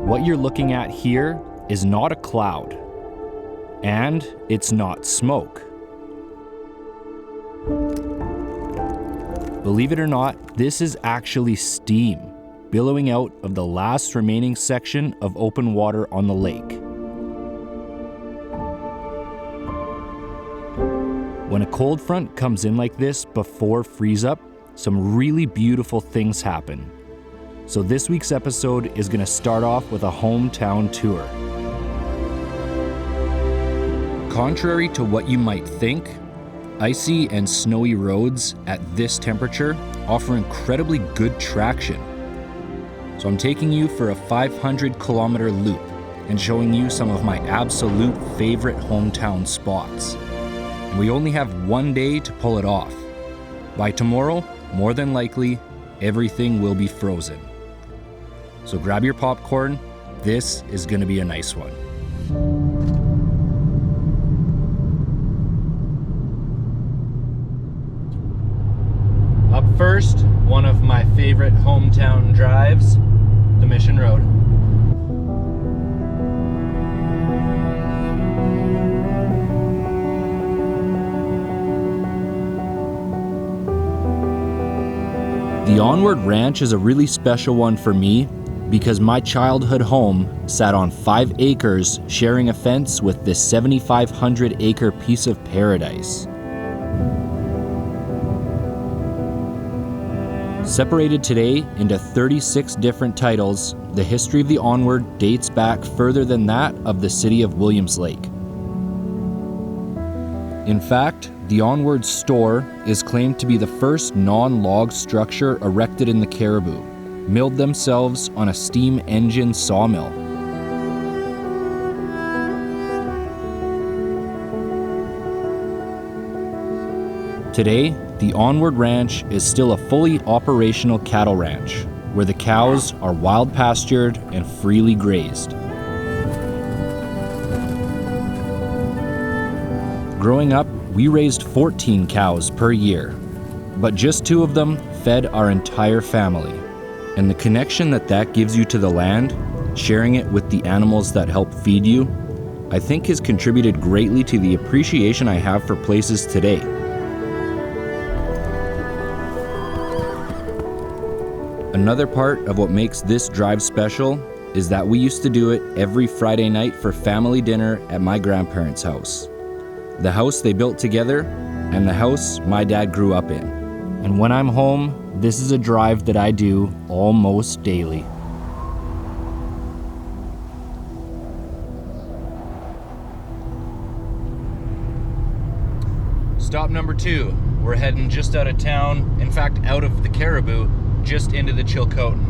What you're looking at here is not a cloud, and it's not smoke. Believe it or not, this is actually steam billowing out of the last remaining section of open water on the lake. When a cold front comes in like this before freeze up, some really beautiful things happen. So this week's episode is going to start off with a hometown tour. Contrary to what you might think, icy and snowy roads at this temperature offer incredibly good traction. So I'm taking you for a 500-kilometer loop and showing you some of my absolute favorite hometown spots. And we only have one day to pull it off. By tomorrow, more than likely, everything will be frozen. So grab your popcorn, this is going to be a nice one. Up first, one of my favorite hometown drives, the Mission Road. The Onward Ranch is a really special one for me because my childhood home sat on 5 acres sharing a fence with this 7,500 acre piece of paradise. Separated today into 36 different titles, the history of the Onward dates back further than that of the city of Williams Lake. In fact, the Onward store is claimed to be the first non-log structure erected in the Cariboo, milled themselves on a steam engine sawmill. Today, the Onward Ranch is still a fully operational cattle ranch, where the cows are wild pastured and freely grazed. Growing up, we raised 14 cows per year, but just 2 of them fed our entire family. And the connection that gives you to the land, sharing it with the animals that help feed you, I think has contributed greatly to the appreciation I have for places today. Another part of what makes this drive special is that we used to do it every Friday night for family dinner at my grandparents' house. The house they built together, and the house my dad grew up in. And when I'm home, this is a drive that I do almost daily. Stop number 2. We're heading just out of town, in fact out of the Cariboo, just into the Chilcotin.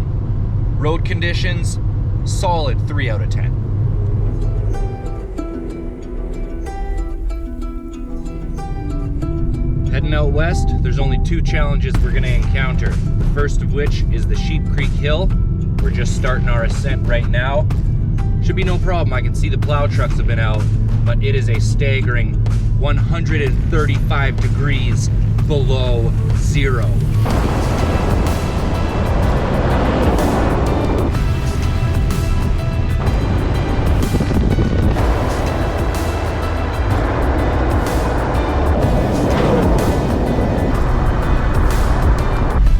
Road conditions, solid 3 out of 10. Heading out west, there's only 2 challenges we're going to encounter. The first of which is the Sheep Creek Hill. We're just starting our ascent right now. Should be no problem, I can see the plow trucks have been out, but it is a staggering 135 degrees below zero.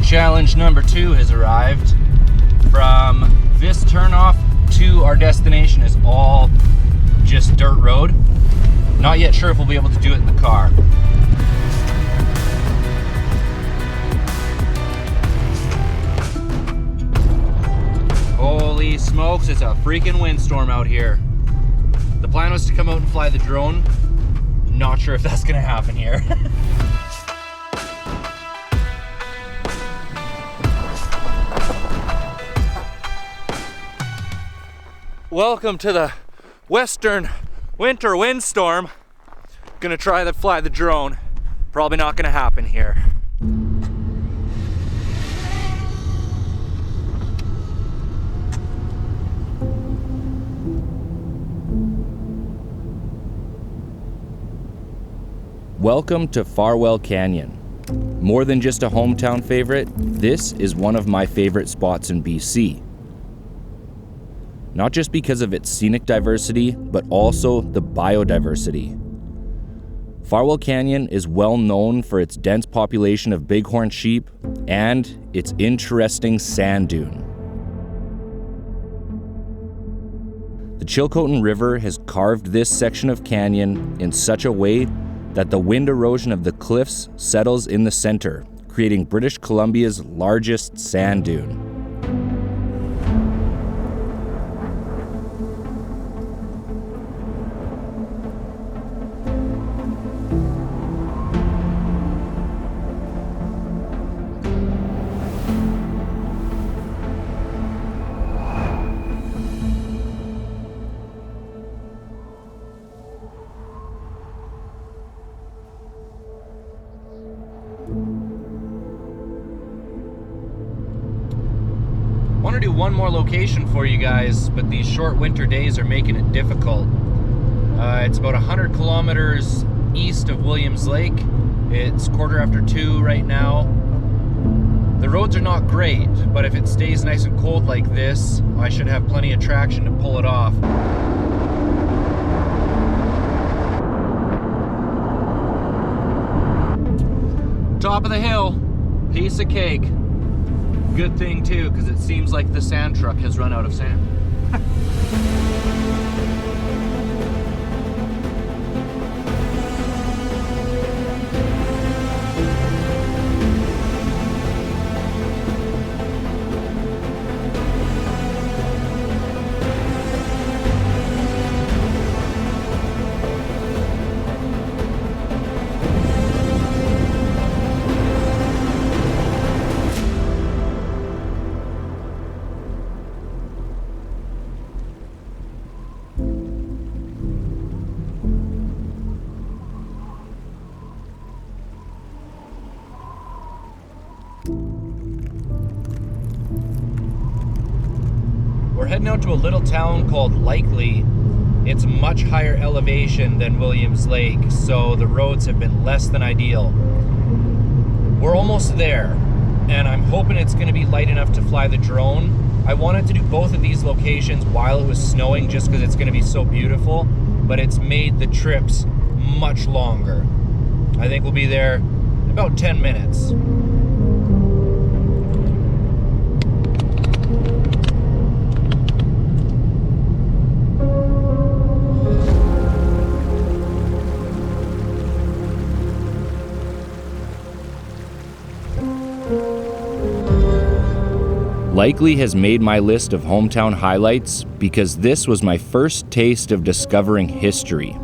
Challenge number 2 has arrived. From this turnoff to our destination is all just dirt road. Not yet sure if we'll be able to do it in the car. Holy smokes, it's a freaking windstorm out here. The plan was to come out and fly the drone. Not sure if that's gonna happen here. Welcome to the Western winter windstorm. Gonna try to fly the drone. Probably not gonna happen here. Welcome to Farwell Canyon. More than just a hometown favorite, this is one of my favorite spots in BC. not just because of its scenic diversity, but also the biodiversity. Farwell Canyon is well known for its dense population of bighorn sheep and its interesting sand dune. The Chilcotin River has carved this section of canyon in such a way that the wind erosion of the cliffs settles in the center, creating British Columbia's largest sand dune. I want to do one more location for you guys, but these short winter days are making it difficult. It's about 100 kilometers east of Williams Lake. It's 2:15 right now. The roads are not great, but if it stays nice and cold like this, I should have plenty of traction to pull it off. Top of the hill, piece of cake. Good thing too, because it seems like the sand truck has run out of sand. We're heading out to a little town called Likely. It's much higher elevation than Williams Lake, so the roads have been less than ideal. We're almost there, and I'm hoping it's going to be light enough to fly the drone. I wanted to do both of these locations while it was snowing just because it's going to be so beautiful, but it's made the trips much longer. I think we'll be there in about 10 minutes. Likely has made my list of hometown highlights because this was my first taste of discovering history.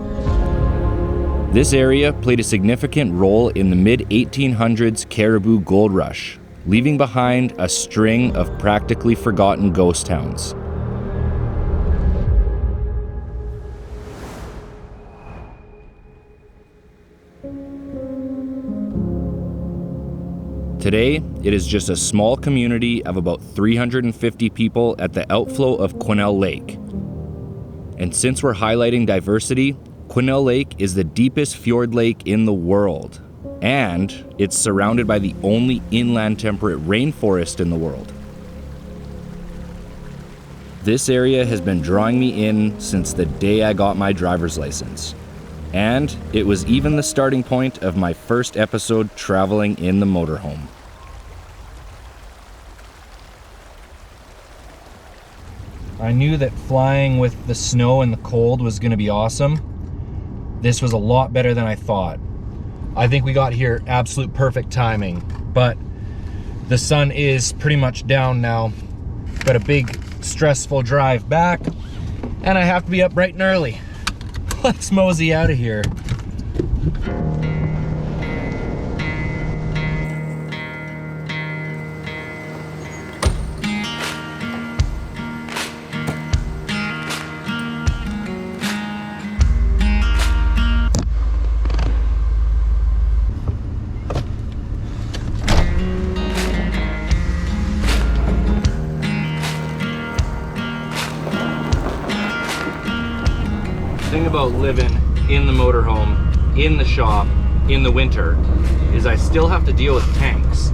This area played a significant role in the mid-1800s Cariboo gold rush, leaving behind a string of practically forgotten ghost towns. Today, it is just a small community of about 350 people at the outflow of Quesnel Lake. And since we're highlighting diversity, Quesnel Lake is the deepest fjord lake in the world, and it's surrounded by the only inland temperate rainforest in the world. This area has been drawing me in since the day I got my driver's license. And it was even the starting point of my first episode traveling in the motorhome. I knew that flying with the snow and the cold was going to be awesome. This was a lot better than I thought. I think we got here absolute perfect timing, but the sun is pretty much down now. Got a big stressful drive back, and I have to be up bright and early. Let's mosey out of here. The thing about living in the motorhome, in the shop, in the winter, is I still have to deal with tanks.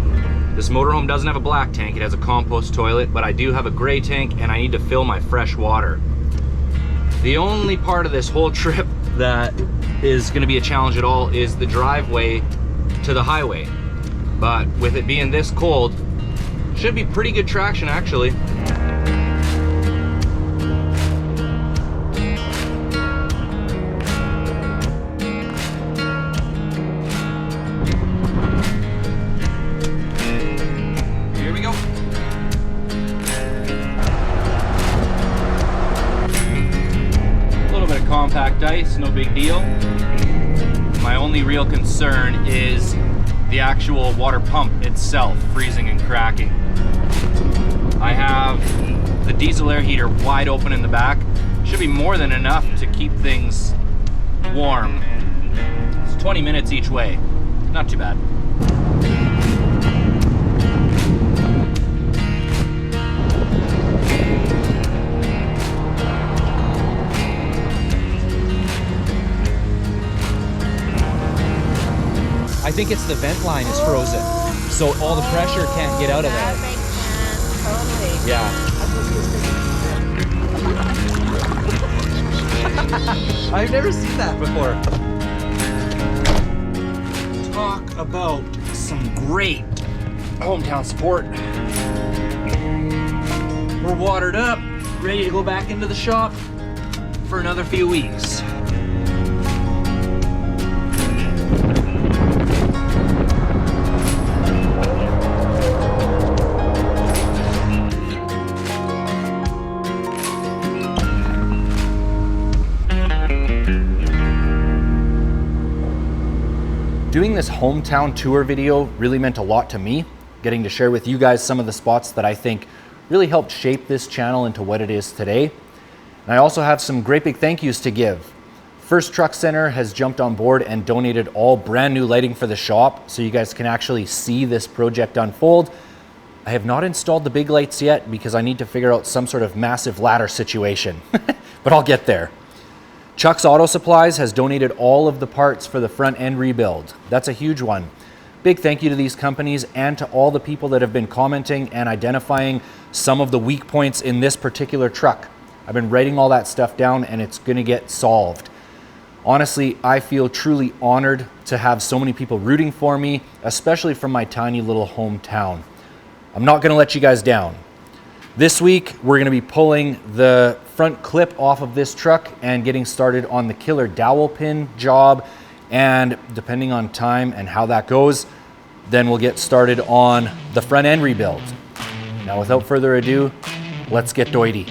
This motorhome doesn't have a black tank, it has a compost toilet, but I do have a gray tank and I need to fill my fresh water. The only part of this whole trip that is gonna be a challenge at all is the driveway to the highway. But with it being this cold, should be pretty good traction actually. Here we go. A little bit of compact ice, no big deal. My only real concern is the actual water pump itself freezing and cracking. I have the diesel air heater wide open in the back. Should be more than enough to keep things warm. It's 20 minutes each way. Not too bad. I think it's the vent line is frozen, so all the pressure can't get out of That it. makes sense, totally. Yeah. I've never seen that before. Talk about some great hometown support. We're watered up, ready to go back into the shop for another few weeks. Doing this hometown tour video really meant a lot to me, getting to share with you guys some of the spots that I think really helped shape this channel into what it is today. And I also have some great big thank yous to give. First Truck Center has jumped on board and donated all brand new lighting for the shop so you guys can actually see this project unfold. I have not installed the big lights yet because I need to figure out some sort of massive ladder situation, but I'll get there. Chuck's Auto Supplies has donated all of the parts for the front end rebuild. That's a huge one. Big thank you to these companies and to all the people that have been commenting and identifying some of the weak points in this particular truck. I've been writing all that stuff down and it's gonna get solved. Honestly, I feel truly honored to have so many people rooting for me, especially from my tiny little hometown. I'm not gonna let you guys down. This week, we're gonna be pulling the front clip off of this truck and getting started on the killer dowel pin job. And depending on time and how that goes, then we'll get started on the front end rebuild. Now, without further ado, let's get doity.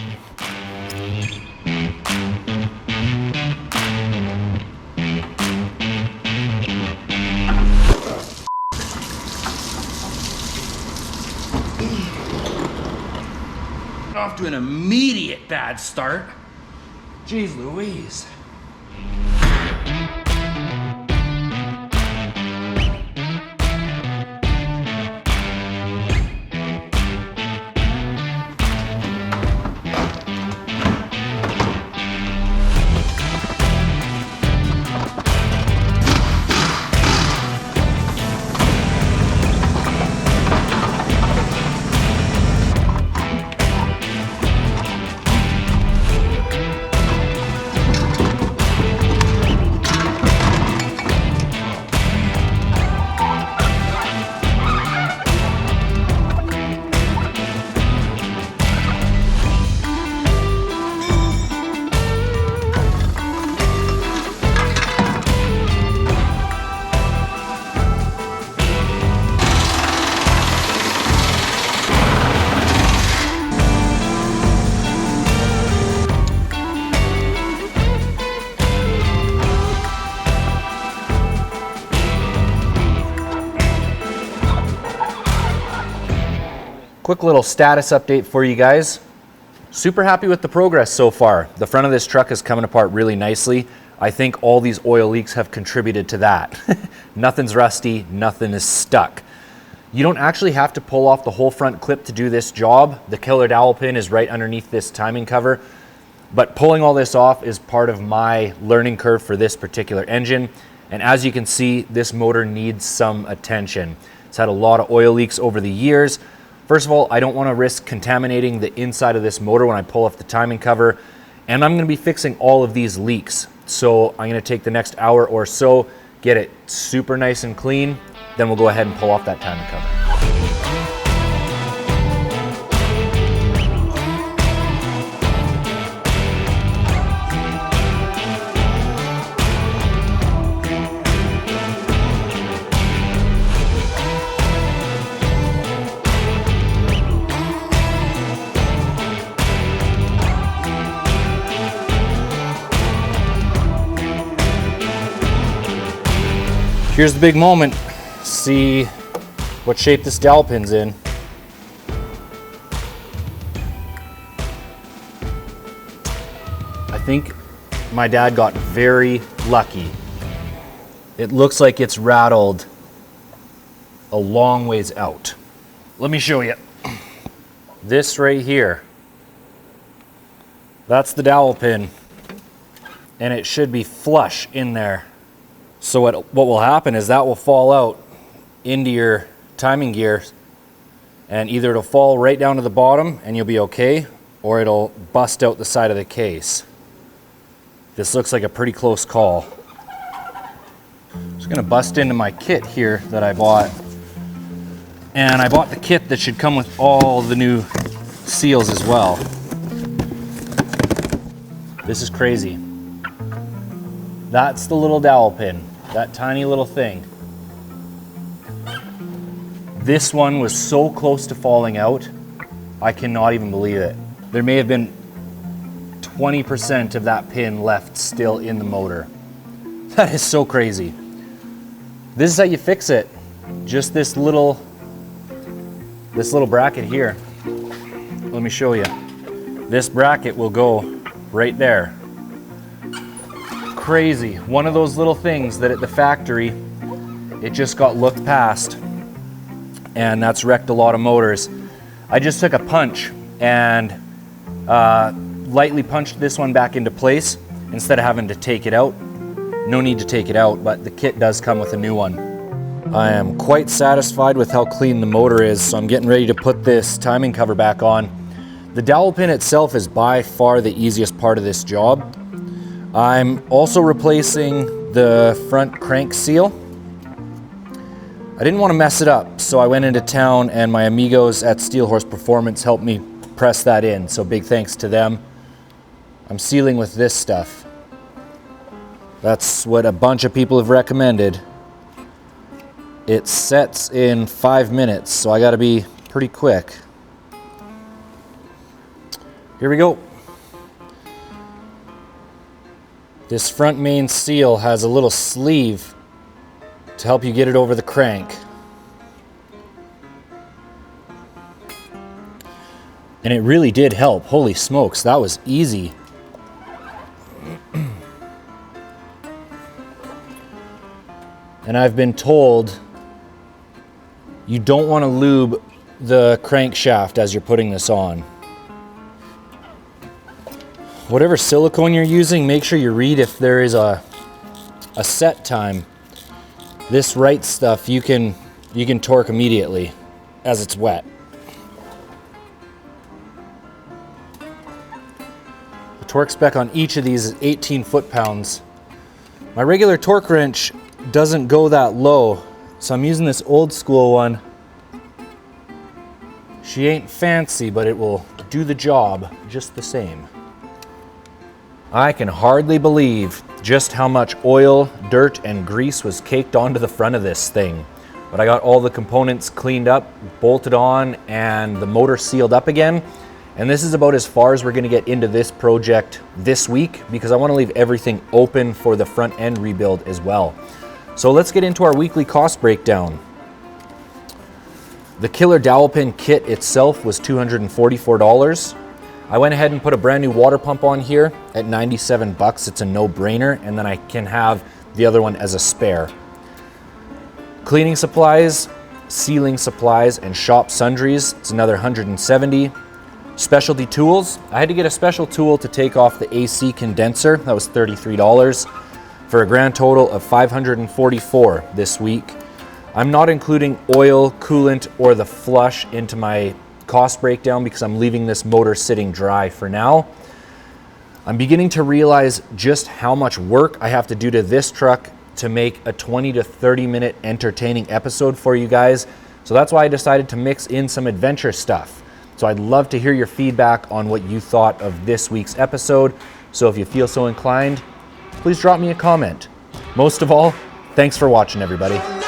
Off to an immediate bad start. Jeez Louise. Quick little status update for you guys. Super happy with the progress so far. The front of this truck is coming apart really nicely. I think all these oil leaks have contributed to that. Nothing's rusty, nothing is stuck. You don't actually have to pull off the whole front clip to do this job. The killer dowel pin is right underneath this timing cover, but pulling all this off is part of my learning curve for this particular engine. And as you can see, this motor needs some attention. It's had a lot of oil leaks over the years. First of all, I don't want to risk contaminating the inside of this motor when I pull off the timing cover. And I'm going to be fixing all of these leaks. So I'm going to take the next hour or so, get it super nice and clean. Then we'll go ahead and pull off that timing cover. Here's the big moment. See what shape this dowel pin's in. I think my dad got very lucky. It looks like it's rattled a long ways out. Let me show you. This right here, that's the dowel pin, and it should be flush in there. So what will happen is that will fall out into your timing gear, and either it'll fall right down to the bottom and you'll be okay, or it'll bust out the side of the case. This looks like a pretty close call. I'm just gonna bust into my kit here that I bought. And I bought the kit that should come with all the new seals as well. This is crazy. That's the little dowel pin, that tiny little thing. This one was so close to falling out, I cannot even believe it. There may have been 20% of that pin left still in the motor. That is so crazy. This is how you fix it. Just this little bracket here. Let me show you. This bracket will go right there. Crazy. One of those little things that at the factory, it just got looked past, and that's wrecked a lot of motors. I just took a punch and lightly punched this one back into place instead of having to take it out. No need to take it out, but the kit does come with a new one. I am quite satisfied with how clean the motor is, so I'm getting ready to put this timing cover back on. The dowel pin itself is by far the easiest part of this job. I'm also replacing the front crank seal. I didn't want to mess it up, so I went into town and my amigos at Steel Horse Performance helped me press that in, so big thanks to them. I'm sealing with this stuff. That's what a bunch of people have recommended. It sets in 5 minutes, so I gotta be pretty quick. Here we go. This front main seal has a little sleeve to help you get it over the crank. And it really did help. Holy smokes, that was easy. And I've been told you don't want to lube the crankshaft as you're putting this on. Whatever silicone you're using, make sure you read if there is a set time. This right stuff you can torque immediately as it's wet. The torque spec on each of these is 18 foot-pounds. My regular torque wrench doesn't go that low, so I'm using this old school one. She ain't fancy, but it will do the job just the same. I can hardly believe just how much oil, dirt, and grease was caked onto the front of this thing. But I got all the components cleaned up, bolted on, and the motor sealed up again. And this is about as far as we're gonna get into this project this week, because I wanna leave everything open for the front end rebuild as well. So let's get into our weekly cost breakdown. The killer dowel pin kit itself was $244. I went ahead and put a brand new water pump on here at 97 bucks. It's a no-brainer, and then I can have the other one as a spare. Cleaning supplies, sealing supplies, and shop sundries, it's another 170. Specialty tools, I had to get a special tool to take off the AC condenser. That was $33 for a grand total of $544 this week. I'm not including oil, coolant, or the flush into my cost breakdown because I'm leaving this motor sitting dry for now. I'm beginning to realize just how much work I have to do to this truck to make a 20 to 30 minute entertaining episode for you guys. So that's why I decided to mix in some adventure stuff. So I'd love to hear your feedback on what you thought of this week's episode. So if you feel so inclined, please drop me a comment. Most of all, thanks for watching, everybody.